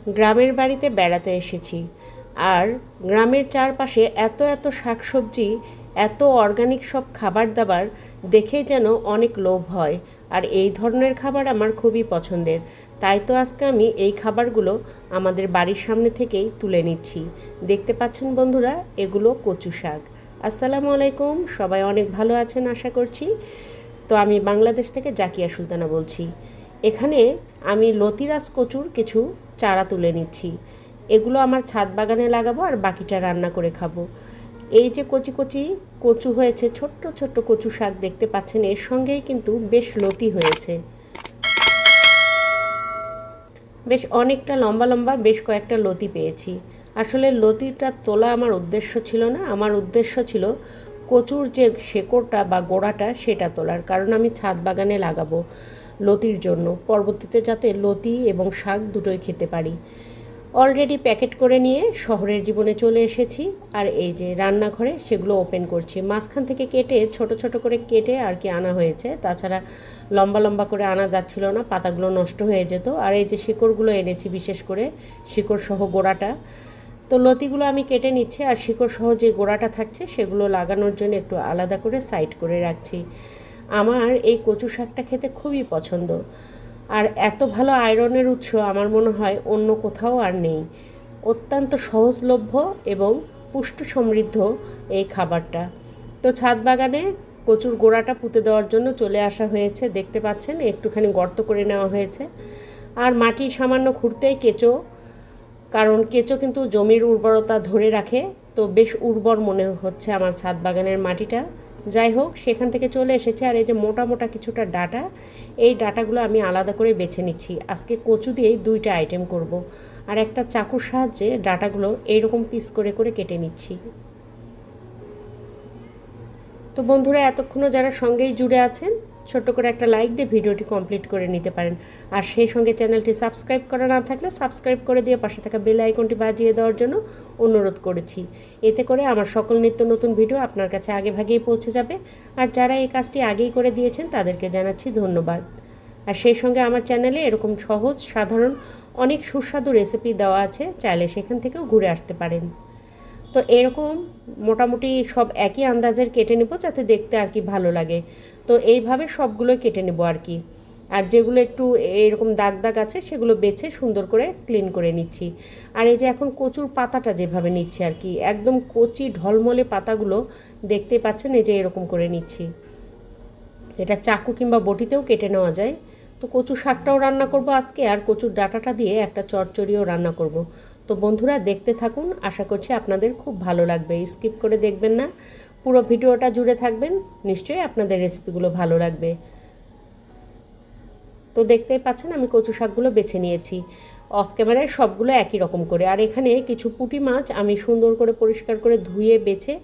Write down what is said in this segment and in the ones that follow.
গ্রামের বাড়িতে বেড়াতে এসেছি। আর গ্রামের চারপাশে এত এত শাকসবজি, এত অর্গানিক সব খাবার দাবার দেখে যেন অনেক লোভ হয়। আর এই ধরনের খাবার আমার খুবই পছন্দের। তাই তো আজকে আমি এই খাবারগুলো আমাদের বাড়ির সামনে থেকেই তুলে নিচ্ছি। দেখতে পাচ্ছেন বন্ধুরা, এগুলো কচু শাক। আসসালামু আলাইকুম, সবাই অনেক ভালো আছেন আশা করছি। তো আমি বাংলাদেশ থেকে জাকিয়া সুলতানা বলছি। এখানে আমি লতিরাজ কচুর কিছু চারা তুলে নিচ্ছি। এগুলো আমার ছাদ বাগানে লাগাবো আর বাকিটা রান্না করে খাবো। এই যে কচি কচি কচু হয়েছে, ছোট্ট ছোট্ট কচু শাক দেখতে পাচ্ছেন, এর সঙ্গেই কিন্তু বেশ লতি হয়েছে, বেশ অনেকটা লম্বা লম্বা বেশ কয়েকটা লতি পেয়েছি। আসলে লতিটা তোলা আমার উদ্দেশ্য ছিল না, আমার উদ্দেশ্য ছিল কচুর যে শেকড়টা বা গোড়াটা সেটা তোলার, কারণ আমি ছাদ বাগানে লাগাবো লতির জন্য, পরবর্তীতে যাতে লতি এবং শাক দুটোই খেতে পারি। অলরেডি প্যাকেট করে নিয়ে শহরের জীবনে চলে এসেছি। আর এই যে রান্নাঘরে সেগুলো ওপেন করছি। মাঝখান থেকে কেটে ছোট ছোট করে কেটে আর কি আনা হয়েছে, তাছাড়া লম্বা লম্বা করে আনা যাচ্ছিল না, পাতাগুলো নষ্ট হয়ে যেত। আর এই যে শিকড়গুলো এনেছি, বিশেষ করে শিকড় সহ গোড়াটা। তো লতিগুলো আমি কেটে নিচ্ছি, আর শিকড় সহ যে গোড়াটা থাকছে সেগুলো লাগানোর জন্য একটু আলাদা করে সাইড করে রাখছি। আমার এই কচু শাকটা খেতে খুবই পছন্দ, আর এত ভালো আয়রনের উৎস আমার মনে হয় অন্য কোথাও আর নেই। অত্যন্ত সহজলভ্য এবং পুষ্টি সমৃদ্ধ এই খাবারটা। তো ছাদ বাগানে কচুর গোড়াটা পুঁতে দেওয়ার জন্য চলে আসা হয়েছে। দেখতে পাচ্ছেন একটুখানি গর্ত করে নেওয়া হয়েছে, আর মাটি সামান্য খুঁড়তেই কেঁচো, কারণ কেঁচো কিন্তু জমির উর্বরতা ধরে রাখে। তো বেশ উর্বর মনে হচ্ছে আমার ছাদ বাগানের মাটিটা। যাই হোক, সেখান থেকে চলে এসেছে। আর এই যে মোটা মোটা কিছুটা ডাটা, এই ডাটাগুলো আমি আলাদা করে বেছে নিচ্ছি। আজকে কচু দিয়েই দুইটা আইটেম করব। আর একটা চাকুর সাহায্যে ডাটাগুলো এইরকম পিস করে করে কেটে নিচ্ছি। তো বন্ধুরা, এতক্ষণও যারা সঙ্গেই জুড়ে আছেন, ছোট্ট করে একটা লাইক দিয়ে ভিডিওটি কমপ্লিট করে নিতে পারেন। আর সেই সঙ্গে চ্যানেলটি সাবস্ক্রাইব করা না থাকলে সাবস্ক্রাইব করে দিয়ে পাশে থাকা বেল আইকনটি বাজিয়ে দেওয়ার জন্য অনুরোধ করেছি। এতে করে আমার সকল নিত্য নতুন ভিডিও আপনার কাছে আগে ভাগেই পৌঁছে যাবে। আর যারা এই কাজটি আগেই করে দিয়েছেন তাদেরকে জানাচ্ছি ধন্যবাদ। আর সেই সঙ্গে আমার চ্যানেলে এরকম সহজ সাধারণ অনেক সুস্বাদু রেসিপি দেওয়া আছে, চাইলে সেখান থেকেও ঘুরে আসতে পারেন। তো এরকম মোটামুটি সব একই আন্দাজের কেটে নেব, যাতে দেখতে আর কি ভালো লাগে। তো এইভাবে সবগুলো কেটে নেব আর কি। আর যেগুলো একটু এরকম দাগ দাগ আছে সেগুলো বেছে সুন্দর করে ক্লিন করে নিচ্ছি। আর এই যে এখন কচুর পাতাটা যেভাবে নিচ্ছি আর কি, একদম কচি ঢলমলে পাতাগুলো দেখতেই পাচ্ছেন, এই যে এরকম করে নিচ্ছি। এটা চাকু কিংবা বটিতেও কেটে নেওয়া যায়। তো কচু শাকটাও রান্না করব আজকে, আর কচুর ডাঁটাটা দিয়ে একটা চচ্চড়িও রান্না করব। তো বন্ধুরা, দেখতে থাকুন, আশা করছি আপনাদের খুব ভালো লাগবে। স্কিপ করে দেখবেন না, পুরো ভিডিওটা জুড়ে থাকবেন, নিশ্চয়ই আপনাদের রেসিপিগুলো ভালো লাগবে। তো দেখতেই পাচ্ছেন আমি কচু শাকগুলো বেছে নিয়েছি অফ ক্যামেরায়, সবগুলো একই রকম করে। আর এখানে কিছু পুঁটি মাছ আমি সুন্দর করে পরিষ্কার করে ধুয়ে বেছে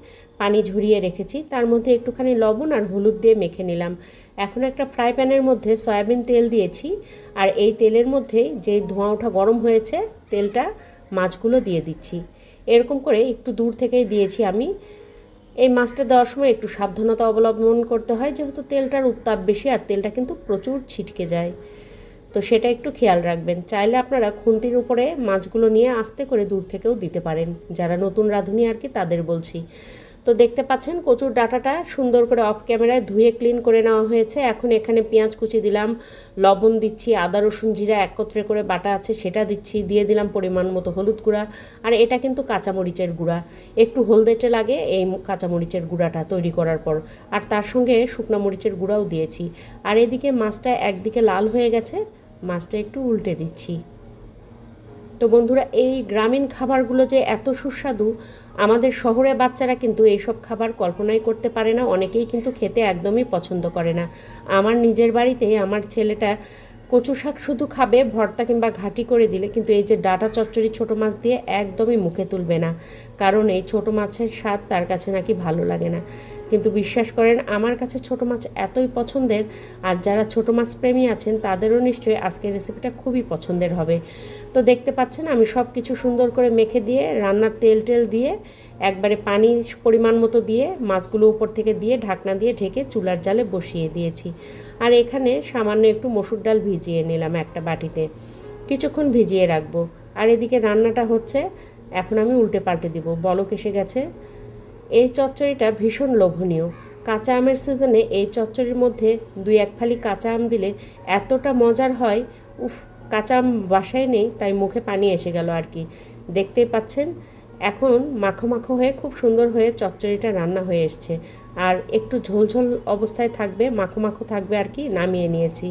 পানি ঝরিয়ে রেখেছি, তার মধ্যে একটুখানি লবণ আর হলুদ দিয়ে মেখে নিলাম। এখন একটা ফ্রাই প্যানের মধ্যে সয়াবিন তেল দিয়েছি, আর এই তেলের মধ্যে যে ধোঁয়া ওঠা গরম হয়েছে তেলটা মাছগুলো দিয়ে দিচ্ছি। এরকম করে একটু দূর থেকেই দিয়েছি আমি। এই মাছটা দেওয়ার সময় একটু সাবধানতা অবলম্বন করতে হয়, যেহেতু তেলটার উত্তাপ বেশি আর তেলটা কিন্তু প্রচুর ছিটকে যায়। তো সেটা একটু খেয়াল রাখবেন। চাইলে আপনারা খুন্তির উপরে মাছগুলো নিয়ে আস্তে করে দূর থেকেও দিতে পারেন, যারা নতুন রাঁধুনি আর কি তাদের বলছি। তো দেখতে পাচ্ছেন কচুর ডাঁটাটা সুন্দর করে অফ ক্যামেরায় ধুয়ে ক্লিন করে নেওয়া হয়েছে। এখন এখানে পেঁয়াজ কুচি দিলাম, লবণ দিচ্ছি, আদা রসুন জিরা একত্রে করে বাটা আছে সেটা দিচ্ছি, দিয়ে দিলাম পরিমাণ মতো হলুদ গুঁড়া। আর এটা কিন্তু কাঁচামরিচের গুঁড়া, একটু হলদেটে লাগে এই কাঁচামরিচের গুঁড়াটা তৈরি করার পর। আর তার সঙ্গে শুকনো মরিচের গুঁড়াও দিয়েছি। আর এদিকে মাছটা একদিকে লাল হয়ে গেছে, মাছটা একটু উল্টে দিচ্ছি। তো বন্ধুরা, এই গ্রামীণ খাবারগুলো যে এত সুস্বাদু, আমাদের শহরে বাচ্চারা কিন্তু এইসব খাবার কল্পনাই করতে পারে না, অনেকেই কিন্তু খেতে একদমই পছন্দ করে না। আমার নিজের বাড়িতে আমার ছেলেটা কচু শাক শুধু খাবে ভর্তা কিংবা ঘাঁটি করে দিলে, কিন্তু এই যে ডাঁটা চচ্চড়ি ছোটো মাছ দিয়ে একদমই মুখে তুলবে না, কারণ এই ছোটো মাছের স্বাদ তার কাছে নাকি ভালো লাগে না। কিন্তু বিশ্বাস করেন, আমার কাছে ছোটো মাছ এতই পছন্দের, আর যারা ছোটো মাছ প্রেমী আছেন তাদেরও নিশ্চয়ই আজকের রেসিপিটা খুবই পছন্দের হবে। তো দেখতে পাচ্ছেন আমি সব কিছু সুন্দর করে মেখে দিয়ে, রান্নার তেল টেল দিয়ে, একবারে পানি পরিমাণ মতো দিয়ে মাছগুলো উপর থেকে দিয়ে ঢাকনা দিয়ে ঢেকে চুলার জালে বসিয়ে দিয়েছি। আর এখানে সামান্য একটু মসুর ডাল ভিজিয়ে নিলাম একটা বাটিতে, কিছুক্ষণ ভিজিয়ে রাখবো। আর এদিকে রান্নাটা হচ্ছে, এখন আমি উল্টে পাল্টে দিব, বলক এসে গেছে। এই চচ্চড়িটা ভীষণ লোভনীয়। কাঁচা আমের সিজনে এই চচ্চড়ির মধ্যে 2-1 ফালি কাঁচা আম দিলে এতটা মজার হয়, উফ! কাঁচা আম বাসায় নেই, তাই মুখে পানি এসে গেল আর কি। দেখতেই পাচ্ছেন এখন মাখো মাখো হয়ে খুব সুন্দর হয়ে চচ্চড়িটা রান্না হয়ে এসছে। আর একটু ঝোলঝোল অবস্থায় থাকবে, মাখো মাখো থাকবে আর কি। নামিয়ে নিয়েছি,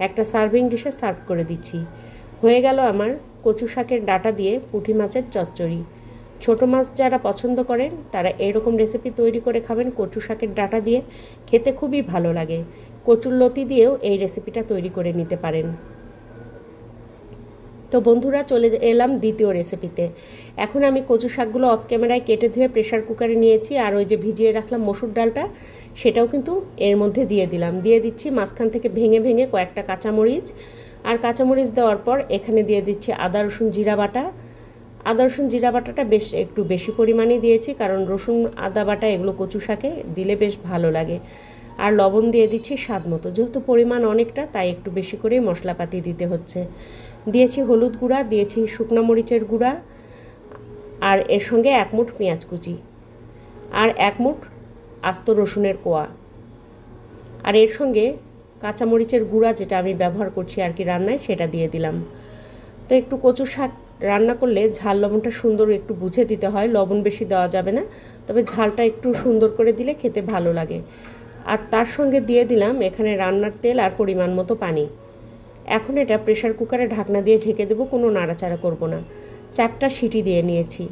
একটা সার্ভিং ডিশে সার্ভ করে দিচ্ছি। হয়ে গেল আমার কচু শাকের ডাঁটা দিয়ে পুঁটি মাছের চচ্চড়ি। ছোট মাছ যারা পছন্দ করেন তারা এরকম রেসিপি তৈরি করে খাবেন কচু শাকের ডাঁটা দিয়ে, খেতে খুবই ভালো লাগে। কচুর লতি দিয়েও এই রেসিপিটা তৈরি করে নিতে পারেন। তো বন্ধুরা, চলে এলাম দ্বিতীয় রেসিপিতে। এখন আমি কচু শাকগুলো অফ ক্যামেরায় কেটে ধুয়ে প্রেশার কুকারে নিয়েছি, আর ওই যে ভিজিয়ে রাখলাম মসুর ডালটা, সেটাও কিন্তু এর মধ্যে দিয়ে দিলাম। দিয়ে দিচ্ছি মাঝখান থেকে ভেঙে ভেঙে কয়েকটা কাঁচামরিচ। আর কাঁচামরিচ দেওয়ার পর এখানে দিয়ে দিচ্ছি আদা রসুন জিরা বাটা। আদা রসুন জিরা বাটাটা বেশ একটু বেশি পরিমাণেই দিয়েছি, কারণ রসুন আদা বাটা এগুলো কচু শাকে দিলে বেশ ভালো লাগে। আর লবণ দিয়ে দিচ্ছি স্বাদ মতো, যেহেতু পরিমাণ অনেকটা তাই একটু বেশি করেই মশলাপাতি দিতে হচ্ছে। দিয়েছি হলুদ গুঁড়া, দিয়েছি শুকনো মরিচের গুঁড়া, আর এর সঙ্গে 1 মুঠ পেঁয়াজ কুচি, আর 1 মুঠ আস্ত রসুনের কোয়া, আর এর সঙ্গে কাঁচামরিচের গুঁড়া যেটা আমি ব্যবহার করছি আর কি রান্নায়, সেটা দিয়ে দিলাম। তো একটু কচু শাক রান্না করলে ঝাল লবণটা সুন্দর একটু বুঝে দিতে হয়, লবণ বেশি দেওয়া যাবে না, তবে ঝালটা একটু সুন্দর করে দিলে খেতে ভালো লাগে। আর তার সঙ্গে দিয়ে দিলাম এখানে রান্নার তেল আর পরিমাণ মতো পানি। এখন এটা প্রেশার কুকারে ঢাকনা দিয়ে ঢেকে দেবো, কোনো নাড়াচাড়া করব না। 4টা সিটি দিয়ে নিয়েছি।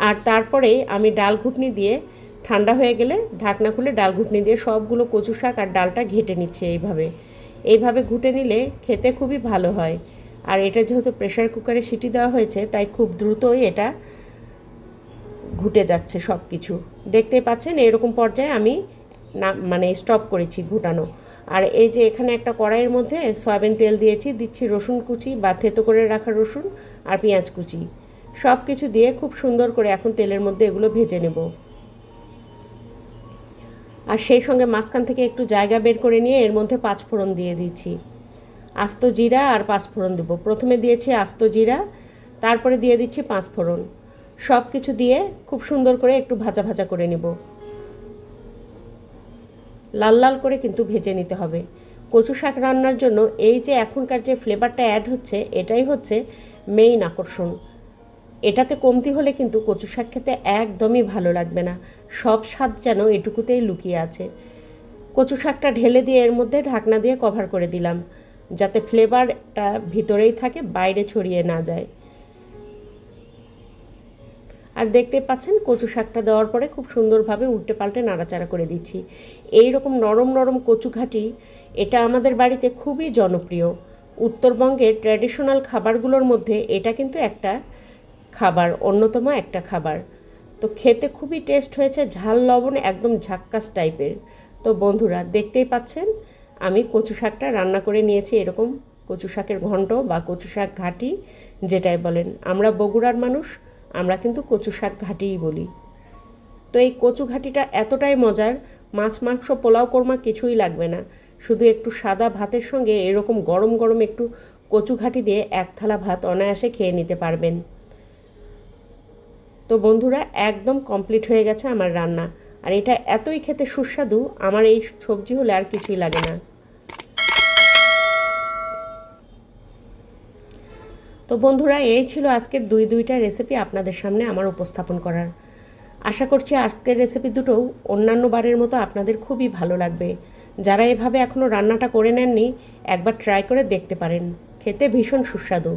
আর তারপরে আমি ডাল ঘুটনি দিয়ে, ঠান্ডা হয়ে গেলে ঢাকনা খুলে ডাল ঘুটনি দিয়ে সবগুলো কচু শাক আর ডালটা ঘেটে নিচ্ছে। এইভাবে ঘুটে নিলে খেতে খুবই ভালো হয়। আর এটা যেহেতু প্রেশার কুকারে সিটি দেওয়া হয়েছে, তাই খুব দ্রুতই এটা ঘুটে যাচ্ছে সব কিছু। দেখতেই পাচ্ছেন এরকম পর্যায়ে আমি স্টপ করেছি ঘুটানো। আর এই যে এখানে একটা কড়াইয়ের মধ্যে সয়াবিন তেল দিয়েছি, দিচ্ছি রসুন কুচি বা থেতো করে রাখা রসুন আর পেঁয়াজ কুচি, সব কিছু দিয়ে খুব সুন্দর করে এখন তেলের মধ্যে এগুলো ভেজে নেব। আর সেই সঙ্গে মাঝখান থেকে একটু জায়গা বের করে নিয়ে এর মধ্যে 5 ফোড়ন দিয়ে দিচ্ছি। আস্ত জিরা আর 5 ফোড়ন দেব। প্রথমে দিয়েছি আস্ত জিরা, তারপরে দিয়ে দিচ্ছি 5 ফোড়ন। সব কিছু দিয়ে খুব সুন্দর করে একটু ভাজা ভাজা করে নেব। লাল লাল করে কিন্তু ভেজে নিতে হবে। কচু শাক রান্নার জন্য এই যে এখনকার যে ফ্লেভারটা অ্যাড হচ্ছে, এটাই হচ্ছে মেইন আকর্ষণ। এটাতে কমতি হলে কিন্তু কচু শাক খেতে একদমই ভালো লাগবে না। সব স্বাদ যেন এটুকুতেই লুকিয়ে আছে। কচু শাকটা ঢেলে দিয়ে এর মধ্যে ঢাকনা দিয়ে কভার করে দিলাম, যাতে ফ্লেভারটা ভিতরেই থাকে, বাইরে ছড়িয়ে না যায়। আর দেখতে পাচ্ছেন কচু শাকটা দেওয়ার পরে খুব সুন্দরভাবে উল্টে পাল্টে নাড়াচাড়া করে দিচ্ছি। এই রকম নরম নরম কচু ঘাটি এটা আমাদের বাড়িতে খুবই জনপ্রিয়। উত্তরবঙ্গের ট্র্যাডিশনাল খাবারগুলোর মধ্যে এটা কিন্তু একটা খাবার, অন্যতম একটা খাবার। তো খেতে খুবই টেস্ট হয়েছে, ঝাল লবণ একদম ঝাক্কাস টাইপের। তো বন্ধুরা, দেখতেই পাচ্ছেন আমি কচু শাকটা রান্না করে নিয়েছি। এরকম কচু শাকের ঘন্ট বা কচু শাক ঘাটি যেটাই বলেন, আমরা বগুড়ার মানুষ, আমরা কিন্তু কচু শাক ঘাটিই বলি। তো এই কচু ঘাটিটা এতটাই মজার, মাছ মাংস পোলাও কোরমা কিছুই লাগবে না, শুধু একটু সাদা ভাতের সঙ্গে এরকম গরম গরম একটু কচু ঘাটি দিয়ে 1 থালা ভাত অনায়াসে খেয়ে নিতে পারবেন। তো বন্ধুরা, একদম কমপ্লিট হয়ে গেছে আমার রান্না। আর এটা এতই খেতে সুস্বাদু, আমার এই সবজি হলে আর কিছুই লাগে না। তো বন্ধুরা, এই ছিল আজকের দুইটা রেসিপি আপনাদের সামনে আমার উপস্থাপন করার। আশা করছি আজকের রেসিপি দুটোও অন্যান্য বারের মতো আপনাদের খুবই ভালো লাগবে। যারা এভাবে এখনও রান্নাটা করে নেননি, একবার ট্রাই করে দেখতে পারেন, খেতে ভীষণ সুস্বাদু।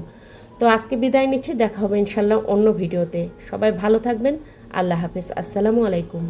তো আজকে বিদায় নিচ্ছি, দেখা হবে ইনশাল্লাহ অন্য ভিডিওতে। সবাই ভালো থাকবেন। আল্লাহ হাফেজ। আসসালামু আলাইকুম।